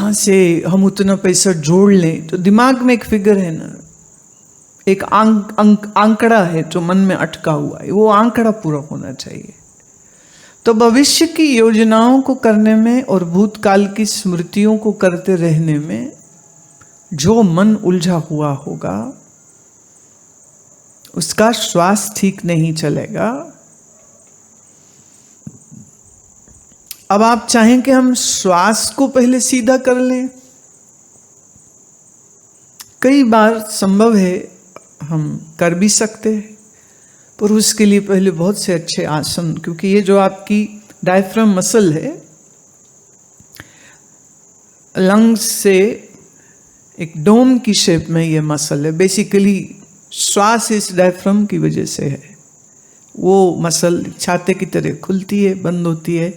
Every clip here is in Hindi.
कहाँ से हम उतना पैसा जोड़ लें, तो दिमाग में एक फिगर है ना, एक आंकड़ा है जो मन में अटका हुआ है, वो आंकड़ा पूरा होना चाहिए। तो भविष्य की योजनाओं को करने में और भूतकाल की स्मृतियों को करते रहने में जो मन उलझा हुआ होगा उसका श्वास ठीक नहीं चलेगा। अब आप चाहें कि हम श्वास को पहले सीधा कर लें, कई बार संभव है, हम कर भी सकते हैं, पर उसके लिए पहले बहुत से अच्छे आसन, क्योंकि ये जो आपकी डायफ्राम मसल है, लंग्स से एक डोम की शेप में ये मसल है, बेसिकली श्वास इस डायफ्राम की वजह से है। वो मसल छाते की तरह खुलती है, बंद होती है,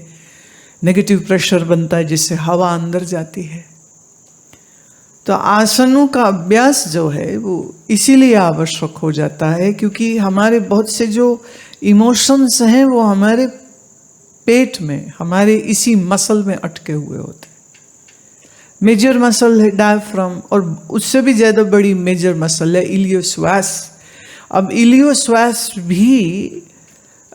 नेगेटिव प्रेशर बनता है जिससे हवा अंदर जाती है। तो आसनों का अभ्यास जो है वो इसीलिए आवश्यक हो जाता है क्योंकि हमारे बहुत से जो इमोशंस हैं वो हमारे पेट में, हमारे इसी मसल में अटके हुए होते हैं। मेजर मसल है डायफ्राम, और उससे भी ज़्यादा बड़ी मेजर मसल है इलियोश्वास। अब इलियोश्वास भी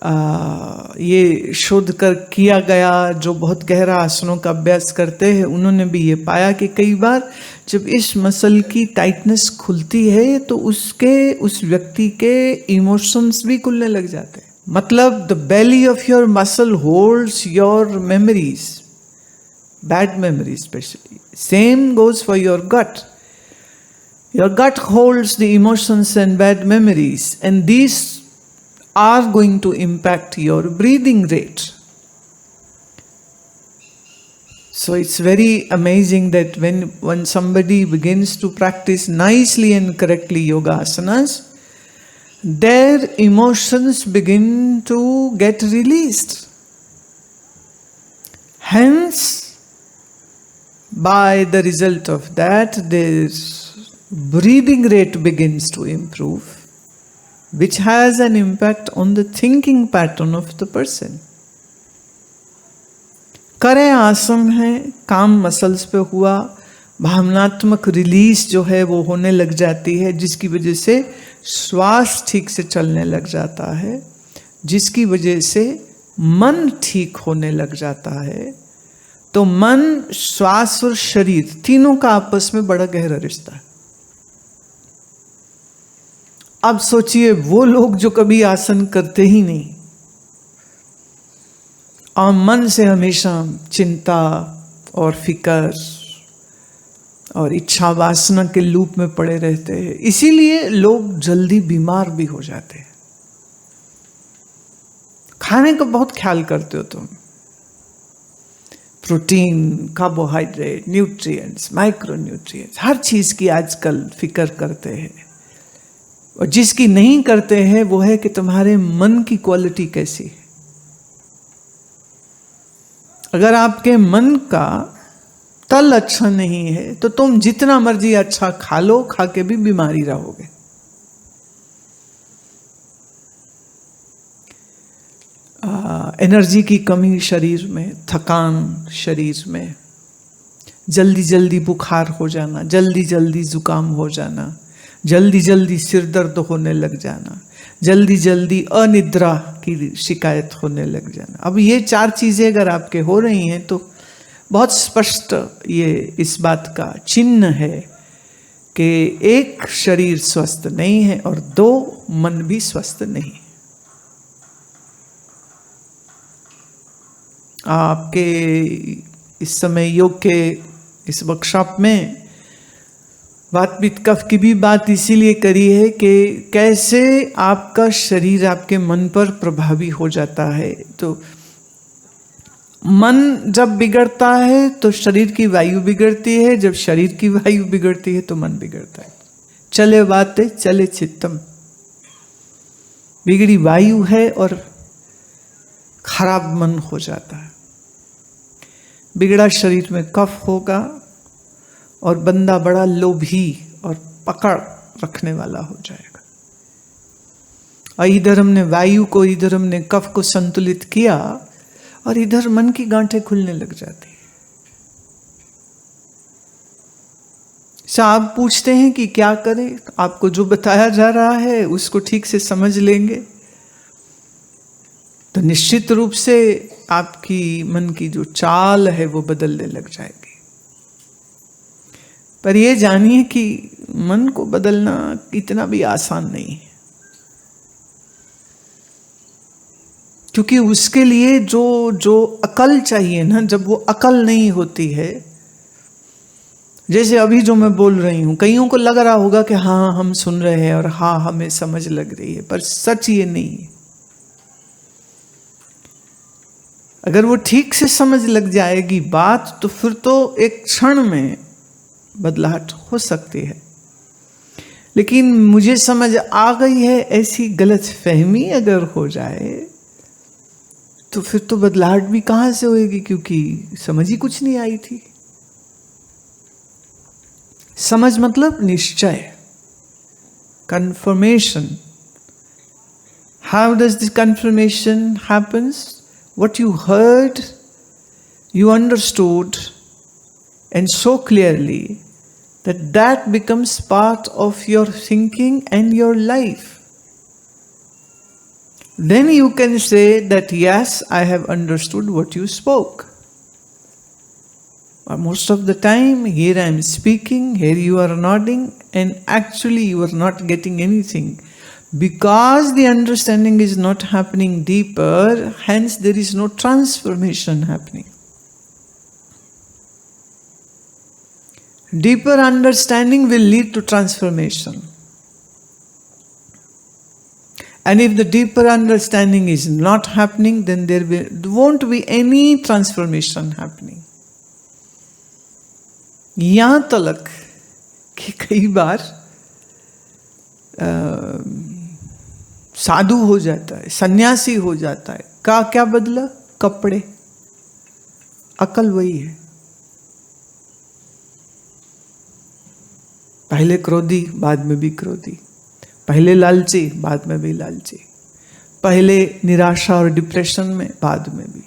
ये शोध कर किया गया, जो बहुत गहरा आसनों का अभ्यास करते हैं उन्होंने भी ये पाया कि कई बार जब इस मसल की टाइटनेस खुलती है तो उस व्यक्ति के इमोशंस भी खुलने लग जाते हैं। मतलब the belly of your muscle holds your memories, bad memories especially. Same goes for your gut. Your gut holds the emotions and bad memories, and these are going to impact your breathing rate. So it's very amazing that when somebody begins to practice nicely and correctly yoga asanas, their emotions begin to get released. Hence, by the result of that, their breathing rate begins to improve, which has an impact on the thinking pattern of the person. करें आसन है, काम मसल्स पे हुआ, भावनात्मक रिलीज जो है वो होने लग जाती है, जिसकी वजह से श्वास ठीक से चलने लग जाता है, जिसकी वजह से मन ठीक होने लग जाता है। तो मन, श्वास और शरीर तीनों का आपस में बड़ा गहरा रिश्ता है। अब सोचिए वो लोग जो कभी आसन करते ही नहीं और मन से हमेशा चिंता और फिकर और इच्छा वासना के लूप में पड़े रहते हैं, इसीलिए लोग जल्दी बीमार भी हो जाते हैं। खाने का बहुत ख्याल करते हो तुम, protein, carbohydrate, nutrients, micro nutrients, हर चीज की आजकल फिक्र करते हैं। और जिसकी नहीं करते हैं वो है कि तुम्हारे मन की क्वालिटी कैसी है। अगर आपके मन का तल अच्छा नहीं है तो तुम जितना मर्जी अच्छा खा लो, खा के भी बीमारी रहोगे। एनर्जी की कमी शरीर में, थकान शरीर में, जल्दी जल्दी बुखार हो जाना, जल्दी जल्दी जुकाम हो जाना, जल्दी जल्दी सिर दर्द होने लग जाना, जल्दी जल्दी अनिद्रा की शिकायत होने लग जाना। अब ये 4 चीजें अगर आपके हो रही हैं तो बहुत स्पष्ट ये इस बात का चिन्ह है कि 1 शरीर स्वस्थ नहीं है और 2 मन भी स्वस्थ नहीं। आपके इस समय योग के इस वर्कशॉप में वात कफ की भी बात इसीलिए करी है कि कैसे आपका शरीर आपके मन पर प्रभावी हो जाता है। तो मन जब बिगड़ता है तो शरीर की वायु बिगड़ती है, जब शरीर की वायु बिगड़ती है तो मन बिगड़ता है। चले वाते चले चित्तम, बिगड़ी वायु है और खराब मन हो जाता है। बिगड़ा शरीर में कफ होगा और बंदा बड़ा लोभी और पकड़ रखने वाला हो जाएगा। और इधर हमने वायु को, इधर हमने कफ को संतुलित किया और इधर मन की गांठें खुलने लग जाती है। आप पूछते हैं कि क्या करें, आपको जो बताया जा रहा है उसको ठीक से समझ लेंगे तो निश्चित रूप से आपकी मन की जो चाल है वो बदलने लग जाएगी। पर ये जानिए कि मन को बदलना इतना भी आसान नहीं है, क्योंकि उसके लिए जो अकल चाहिए ना, जब वो अकल नहीं होती है, जैसे अभी जो मैं बोल रही हूं, कईयों को लग रहा होगा कि हाँ हम सुन रहे हैं और हाँ हमें समझ लग रही है, पर सच ये नहीं है। अगर वो ठीक से समझ लग जाएगी बात तो फिर तो एक क्षण में बदलाहट हो सकती है। लेकिन मुझे समझ आ गई है, ऐसी गलत फहमी अगर हो जाए तो फिर तो बदलाहट भी कहां से होएगी, क्योंकि समझ ही कुछ नहीं आई थी। समझ मतलब निश्चय, confirmation. How does this confirmation happens? What you heard, you understood, and so clearly that becomes part of your thinking and your life. Then you can say that yes, I have understood what you spoke. Most of the time, here I am speaking, here you are nodding, and actually you are not getting anything. Because the understanding is not happening deeper, hence there is no transformation happening. Deeper understanding will lead to transformation. And if the deeper understanding is not happening, then there won't be any transformation happening. यहां तक कि कई बार साधु हो जाता है, सन्यासी हो जाता है, क्या बदला? कपड़े, अकल वही है। पहले क्रोधी, बाद में भी क्रोधी, पहले लालची, बाद में भी लालची, पहले निराशा और डिप्रेशन में, बाद में भी,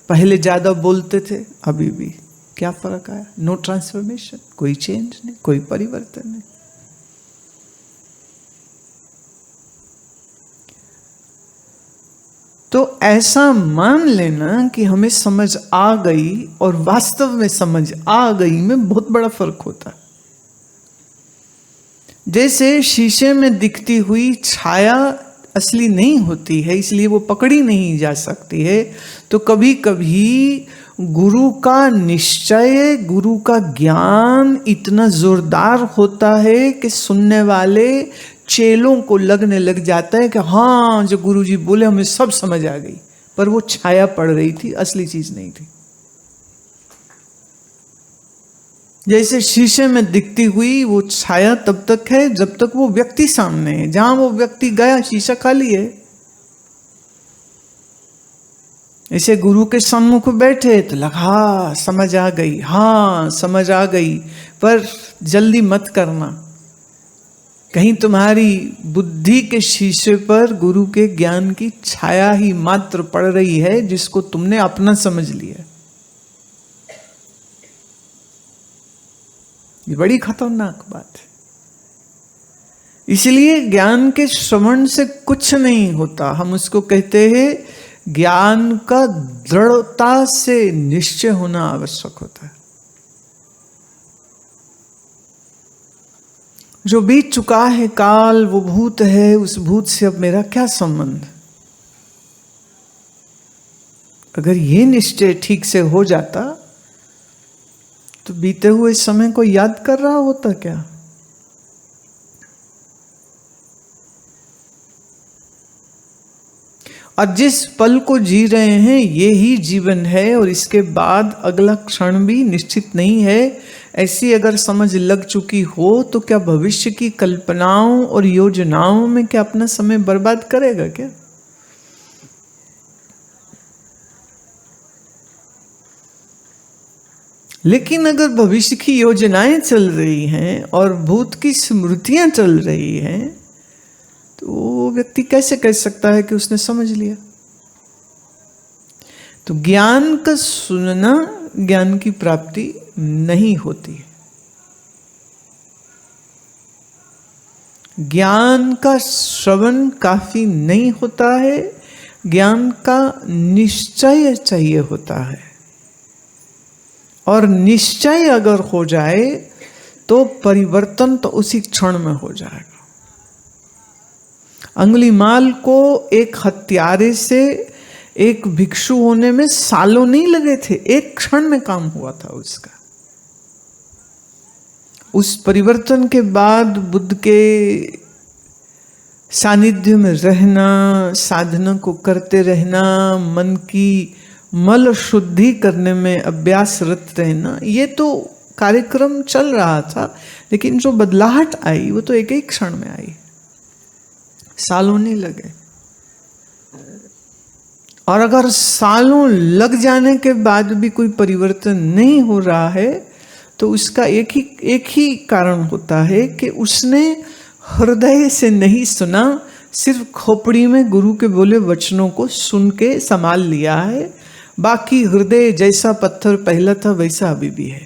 पहले ज्यादा बोलते थे, अभी भी। क्या फर्क आया? नो ट्रांसफॉर्मेशन, कोई चेंज नहीं, कोई परिवर्तन नहीं। तो ऐसा मान लेना कि हमें समझ आ गई और वास्तव में समझ आ गई में बहुत बड़ा फर्क होता है। जैसे शीशे में दिखती हुई छाया असली नहीं होती है, इसलिए वो पकड़ी नहीं जा सकती है, तो कभी कभी गुरु का निश्चय, गुरु का ज्ञान इतना जोरदार होता है कि सुनने वाले चेलों को लगने लग जाता है कि हाँ, जो गुरु जी बोले हमें सब समझ आ गई, पर वो छाया पड़ रही थी, असली चीज नहीं थी। जैसे शीशे में दिखती हुई वो छाया तब तक है जब तक वो व्यक्ति सामने है, जहां वो व्यक्ति गया शीशा खाली है। ऐसे गुरु के सम्मुख बैठे तो लगा समझ आ गई, हाँ समझ आ गई, पर जल्दी मत करना, कहीं तुम्हारी बुद्धि के शीशे पर गुरु के ज्ञान की छाया ही मात्र पड़ रही है, जिसको तुमने अपना समझ लिया। ये बड़ी खतरनाक बात है। इसलिए ज्ञान के श्रवण से कुछ नहीं होता, हम उसको कहते हैं ज्ञान का दृढ़ता से निश्चय होना आवश्यक होता है। जो बीत चुका है काल, वो भूत है, उस भूत से अब मेरा क्या संबंध? अगर ये निश्चय ठीक से हो जाता तो बीते हुए समय को याद कर रहा होता क्या? और जिस पल को जी रहे हैं ये ही जीवन है और इसके बाद अगला क्षण भी निश्चित नहीं है, ऐसी अगर समझ लग चुकी हो तो क्या भविष्य की कल्पनाओं और योजनाओं में क्या अपना समय बर्बाद करेगा क्या? लेकिन अगर भविष्य की योजनाएं चल रही हैं और भूत की स्मृतियां चल रही हैं तो वो व्यक्ति कैसे कह सकता है कि उसने समझ लिया? तो ज्ञान का सुनना ज्ञान की प्राप्ति नहीं होती है। ज्ञान का श्रवण काफी नहीं होता है, ज्ञान का निश्चय चाहिए होता है। और निश्चय अगर हो जाए तो परिवर्तन तो उसी क्षण में हो जाएगा। अंगुलीमाल को एक हत्यारे से एक भिक्षु होने में सालों नहीं लगे थे, एक क्षण में काम हुआ था उसका। उस परिवर्तन के बाद बुद्ध के सानिध्य में रहना, साधना को करते रहना, मन की मल शुद्धि करने में अभ्यासरत रहना, ये तो कार्यक्रम चल रहा था। लेकिन जो बदलाहट आई वो तो एक ही क्षण में आई, सालों नहीं लगे। और अगर सालों लग जाने के बाद भी कोई परिवर्तन नहीं हो रहा है तो उसका एक ही कारण होता है कि उसने हृदय से नहीं सुना, सिर्फ खोपड़ी में गुरु के बोले वचनों को सुन के संभाल लिया है। बाकी हृदय जैसा पत्थर पहला था वैसा अभी भी है।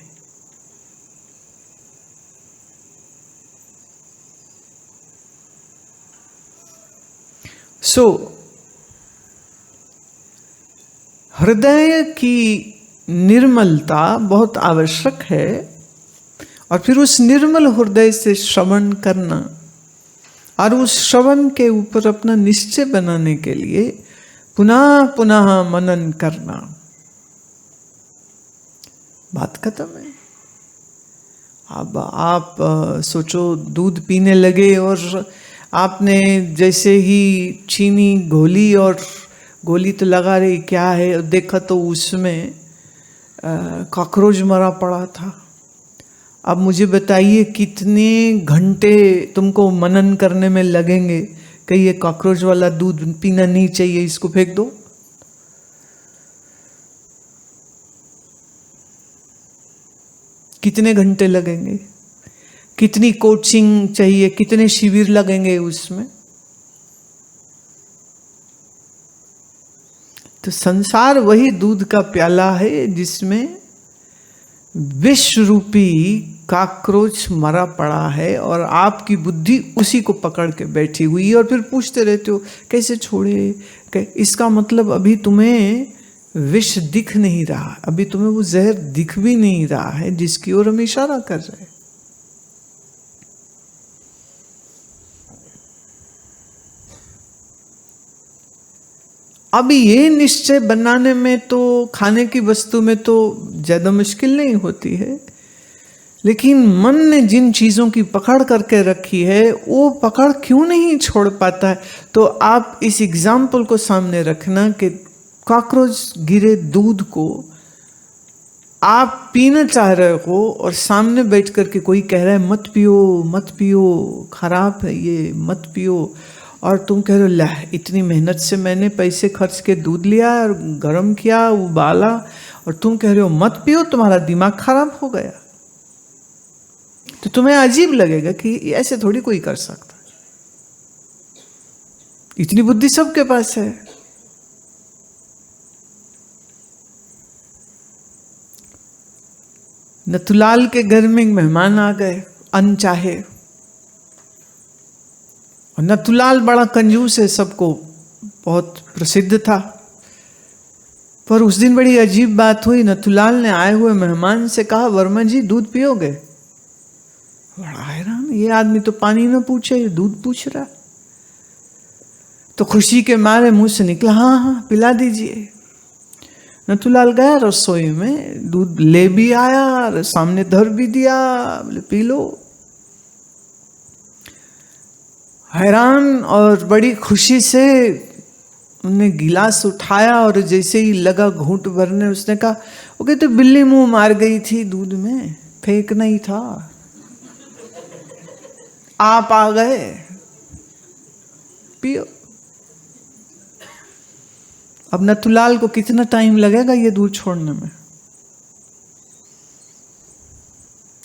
हृदय की निर्मलता बहुत आवश्यक है। और फिर उस निर्मल हृदय से श्रवण करना और उस श्रवण के ऊपर अपना निश्चय बनाने के लिए पुनः पुनः मनन करना। बात खत्म है। अब आप सोचो, दूध पीने लगे और आपने जैसे ही चीनी घोली और गोली तो लगा रही क्या है, और देखा तो उसमें कॉकरोच मरा पड़ा था। अब मुझे बताइए कितने घंटे तुमको मनन करने में लगेंगे कि ये कॉकरोच वाला दूध पीना नहीं चाहिए, इसको फेंक दो। कितने घंटे लगेंगे, कितनी कोचिंग चाहिए, कितने शिविर लगेंगे उसमें। तो संसार वही दूध का प्याला है जिसमें विष रूपी कॉकरोच मरा पड़ा है और आपकी बुद्धि उसी को पकड़ के बैठी हुई है। और फिर पूछते रहते हो कैसे छोड़े। इसका मतलब अभी तुम्हें विष दिख नहीं रहा, अभी तुम्हें वो जहर दिख भी नहीं रहा है जिसकी ओर हम इशारा कर रहे हैं। अब ये निश्चय बनाने में तो खाने की वस्तु में तो ज्यादा मुश्किल नहीं होती है, लेकिन मन ने जिन चीजों की पकड़ करके रखी है वो पकड़ क्यों नहीं छोड़ पाता है। तो आप इस एग्जाम्पल को सामने रखना कि कॉकरोच गिरे दूध को आप पीना चाह रहे हो और सामने बैठ करके कोई कह रहा है मत पियो मत पियो, खराब है ये, मत पियो। और तुम कह रहे हो ला, इतनी मेहनत से मैंने पैसे खर्च के दूध लिया और गर्म किया, उबाला, और तुम कह रहे हो मत पियो, तुम्हारा दिमाग खराब हो गया। तो तुम्हें अजीब लगेगा कि ऐसे थोड़ी कोई कर सकता, इतनी बुद्धि सबके पास है। नथुलाल के घर में मेहमान आ गए अनचाहे, और नथुलाल बड़ा कंजूस है, सबको बहुत प्रसिद्ध था। पर उस दिन बड़ी अजीब बात हुई। नथुलाल ने आए हुए मेहमान से कहा वर्मा जी दूध पियोगे। बड़ा हैरान, ये आदमी तो पानी न पूछे, दूध पूछ रहा। तो खुशी के मारे मुंह से निकला हाँ हाँ पिला दीजिए। नथुलाल गया रसोई में, दूध ले भी आया, सामने धर भी दिया, बोले पी लो। हैरान और बड़ी खुशी से उन्होंने गिलास उठाया और जैसे ही लगा घूंट भरने, उसने कहा वो कहते बिल्ली मुंह मार गई थी दूध में, फेंकना ही था, आप आ गए, पियो। अब नथुलाल को कितना टाइम लगेगा ये दूध छोड़ने में।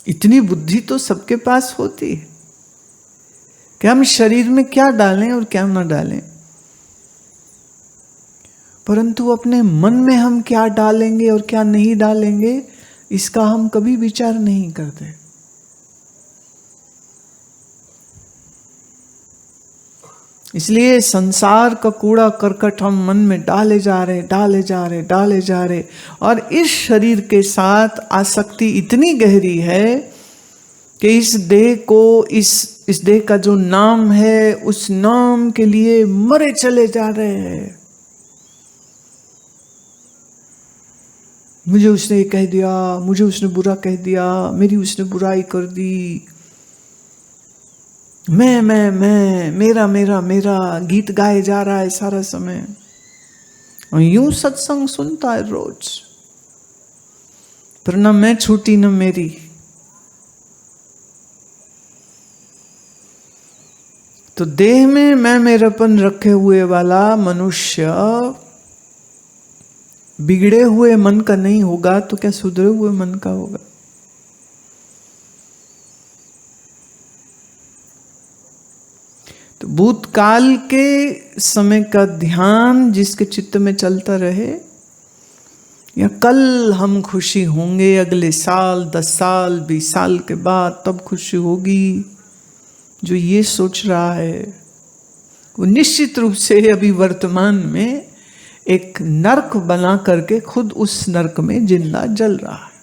इतनी बुद्धि तो सबके पास होती है कि हम शरीर में क्या डालें और क्या ना डालें, परंतु अपने मन में हम क्या डालेंगे और क्या नहीं डालेंगे इसका हम कभी विचार नहीं करते। इसलिए संसार का कूड़ा करकट हम मन में डाले जा रहे, और इस शरीर के साथ आसक्ति इतनी गहरी है कि इस देह को, इस देह का जो नाम है, उस नाम के लिए मरे चले जा रहे हैं। मुझे उसने कह दिया, मुझे उसने बुरा कह दिया, मेरी उसने बुराई कर दी, मैं मेरा मेरा मेरा गीत गाए जा रहा है सारा समय। और यूं सत्संग सुनता है रोज, पर न मैं छूटी न मेरी। तो देह में मैं मेरापन रखे हुए वाला मनुष्य बिगड़े हुए मन का नहीं होगा तो क्या सुधरे हुए मन का होगा? तो भूतकाल के समय का ध्यान जिसके चित्त में चलता रहे, या कल हम खुशी होंगे, अगले साल, 10 साल, 20 साल के बाद तब खुशी होगी, जो ये सोच रहा है वो निश्चित रूप से अभी वर्तमान में एक नरक बना करके खुद उस नरक में जिंदा जल रहा है।